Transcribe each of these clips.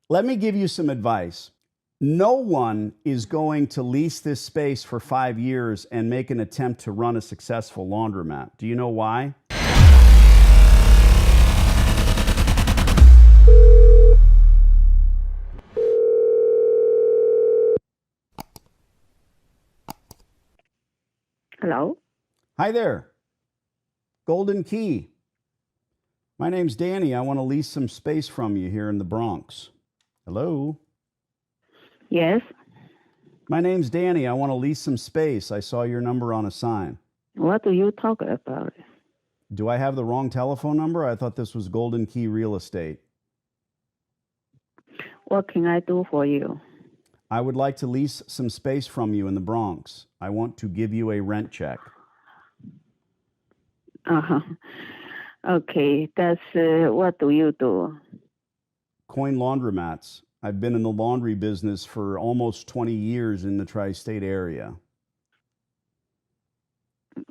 Let me give you some advice. No one is going to lease this space for 5 years and make an attempt to run a successful laundromat. Do you know why? Hello? Hi there. Golden Key. My name's Danny. I want to lease some space from you here in the Bronx. Hello? Yes. My name's Danny. I want to lease some space. I saw your number on a sign. What do you talk about? Do I have the wrong telephone number? I thought this was Golden Key Real Estate. What can I do for you? I would like to lease some space from you in the Bronx. I want to give you a rent check. Uh-huh. Okay, that's what do you do? Coin Laundromats. I've been in the laundry business for almost 20 years in the tri-state area.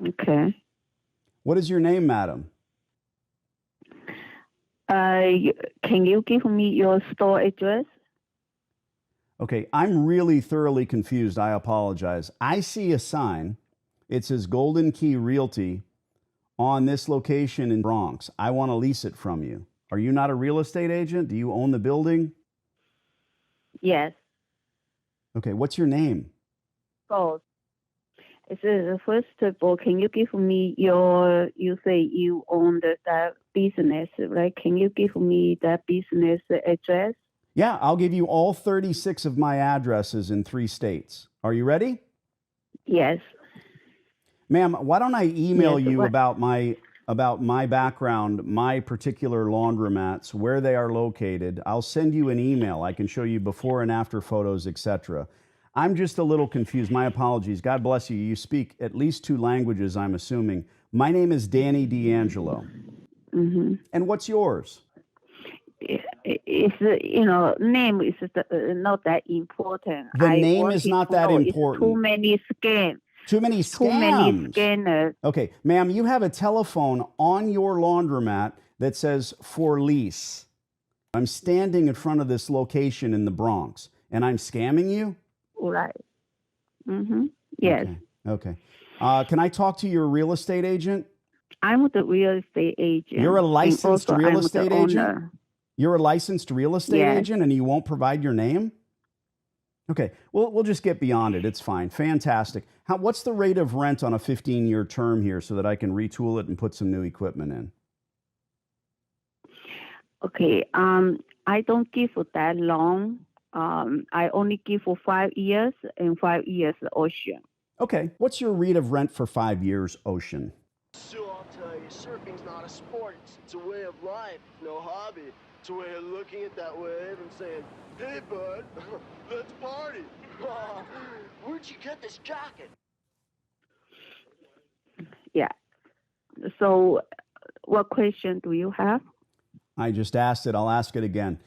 Okay. What is your name, madam? Can you give me your store address? Okay, I'm really thoroughly confused. I apologize. I see a sign. It says Golden Key Realty on this location in Bronx. I want to lease it from you. Are you not a real estate agent? Do you own the building? Yes. Okay, what's your name? Both. First of all, can you give me you say you own that business, right? Can you give me that business address? Yeah, I'll give you all 36 of my addresses in 3 states. Are you ready? Yes. Ma'am, why don't I email Yes, you what? about my background, my particular laundromats, where they are located. I'll send you an email. I can show you before and after photos, etc. I'm just a little confused. My apologies. God bless you. You speak at least 2 languages, I'm assuming. My name is Danny D'Angelo. Mm-hmm. And what's yours? It's name is not that important. The name want is it not to that know it's important. too many scams. Too many Too many scams. scanners. Okay, ma'am, you have a telephone on your laundromat that says for lease. I'm standing in front of this location in the Bronx, and I'm scamming you? Right. Mm-hmm. Yes. Okay. Can I talk to your real estate agent? I'm the real estate agent. You're a licensed and also real I'm estate the agent? owner. You're a licensed real estate Yes. agent, and you won't provide your name? Okay, we'll just get beyond it. It's fine. Fantastic. What's the rate of rent on a 15-year term here so that I can retool it and put some new equipment in? Okay. I don't give for that long. I only give for 5 years and 5 years ocean. Okay, what's your rate of rent for 5 years, Ocean? So I'll tell you, surfing's not a sport. It's a way of life, no hobby. It's a way of looking at that wave and saying, hey, bud, let's party. Where'd you get this jacket? Yeah. So what question do you have? I just asked it. I'll ask it again.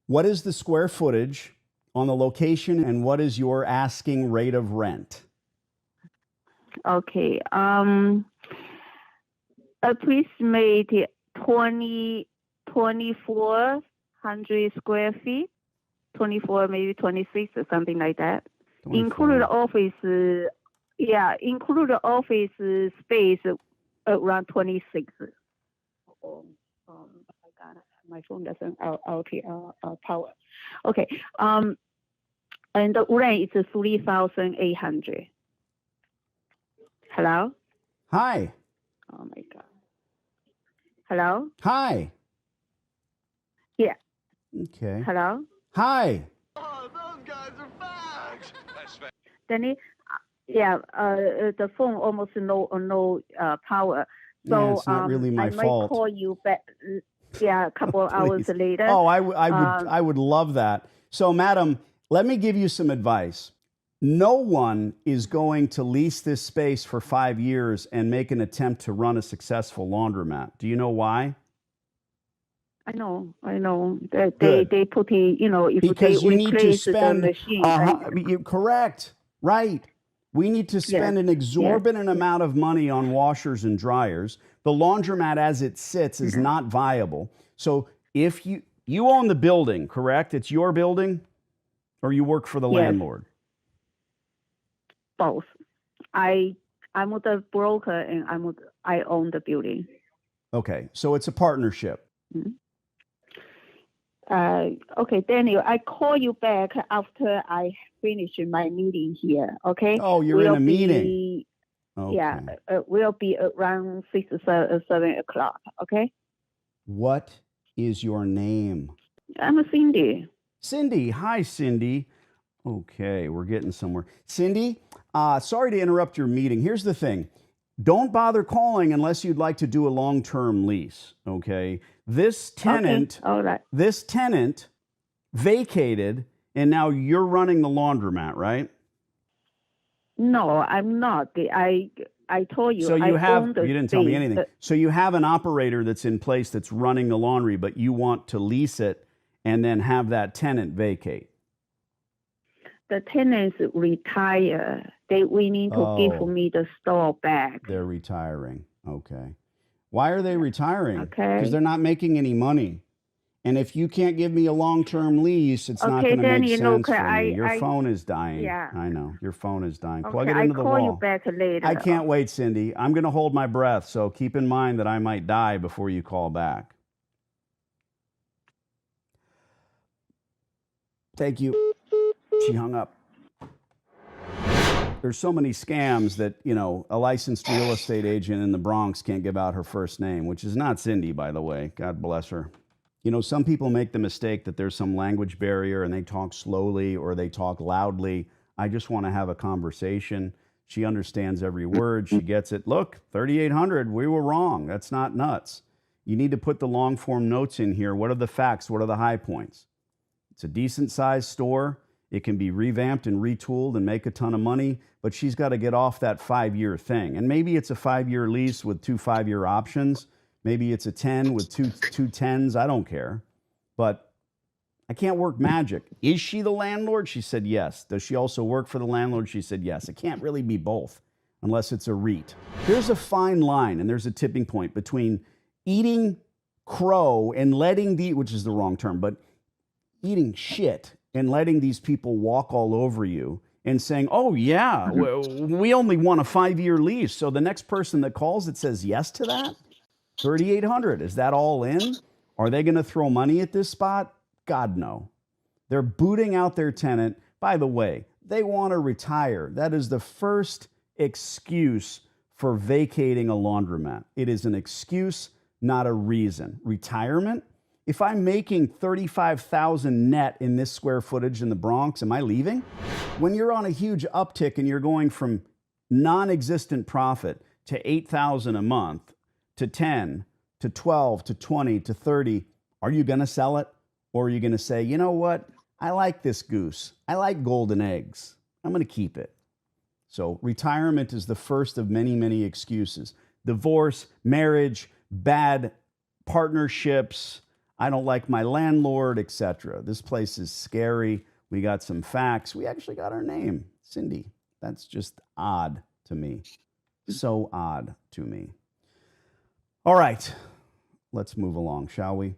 What is the square footage on the location, and what is your asking rate of rent? Okay. Approximate 2,400 square feet, 24, maybe 26 or something like that. 24. Include the office, include the office space around 26. Oh, my God, my phone doesn't out power. Okay. And the rent is 3,800. Hello? Hi. Oh my God. Hello? Hi. Yeah. Okay. Hello? Hi. Oh, those guys are fags. Danny, the phone almost no power. So Yeah, it's not really my I fault. might call you back. A couple of hours Please. later. Oh, I would love that. So, madam, let me give you some advice. No one is going to lease this space for 5 years and make an attempt to run a successful laundromat. Do you know why? I know. They put in, if Because they you need to replace the spend. machine. Correct. Right. We need to spend an exorbitant amount of money on washers and dryers. The laundromat as it sits is not viable. So if you You own the building, correct? It's your building, or you work for the Yes. landlord? Both. I'm the broker and I own the building. Okay, so it's a partnership. Okay, Daniel, I call you back after I finish my meeting here. Okay. Oh, you're in a meeting. Okay. Yeah, we'll be around 6 or 7 o'clock. Okay. What is your name? I'm Cindy. Cindy. Hi, Cindy. Okay, we're getting somewhere. Cindy, sorry to interrupt your meeting. Here's the thing. Don't bother calling unless you'd like to do a long-term lease, okay? This tenant, Okay. All right. this tenant vacated, and now you're running the laundromat, right? No, I'm not. I told you. So I you have, own the you didn't tell me space. anything. So you have an operator that's in place that's running the laundry, but you want to lease it and then have that tenant vacate. The tenants retire. They willing to give Oh. me the store back. They're retiring. Okay. Why are they retiring? Okay. Because they're not making any money. And if you can't give me a long-term lease, it's not Okay, going to then make you sense know, for me. Your I- phone is dying. Yeah. I know. Your phone is dying. Plug Okay, it into the I call wall. you back later. I can't wait, Cindy. I'm going to hold my breath, so keep in mind that I might die before you call back. Thank you. She hung up. There's so many scams that, you know, a licensed real estate agent in the Bronx can't give out her first name, which is not Cindy, by the way. God bless her. You know, some people make the mistake that there's some language barrier and they talk slowly or they talk loudly. I just want to have a conversation. She understands every word. She gets it. Look, 3,800, we were wrong. That's not nuts. You need to put the long form notes in here. What are the facts? What are the high points? It's a decent sized store. It can be revamped and retooled and make a ton of money, but she's got to get off that 5-year thing. And maybe it's a 5-year lease with 2 5-year options. Maybe it's a 10 with two 10s. I don't care. But I can't work magic. Is she the landlord? She said yes. Does she also work for the landlord? She said yes. It can't really be both unless it's a REIT. There's a fine line and there's a tipping point between eating crow and letting which is the wrong term, but eating shit and letting these people walk all over you and saying, oh, yeah, we only want a 5-year lease. So the next person that calls that says yes to that, 3,800, is that all in? Are they going to throw money at this spot? God, no. They're booting out their tenant. By the way, they want to retire. That is the first excuse for vacating a laundromat. It is an excuse, not a reason. Retirement? If I'm making $35,000 net in this square footage in the Bronx, am I leaving? When you're on a huge uptick and you're going from non-existent profit to $8,000 a month to 10 to 12 to 20 to 30, are you going to sell it? Or are you going to say, you know what? I like this goose. I like golden eggs. I'm going to keep it. So retirement is the first of many, many excuses. Divorce, marriage, bad partnerships, I don't like my landlord, etc. This place is scary. We got some facts. We actually got her name, Cindy. That's just odd to me. So odd to me. All right, let's move along, shall we?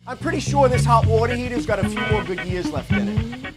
I'm pretty sure this hot water heater's got a few more good years left in it.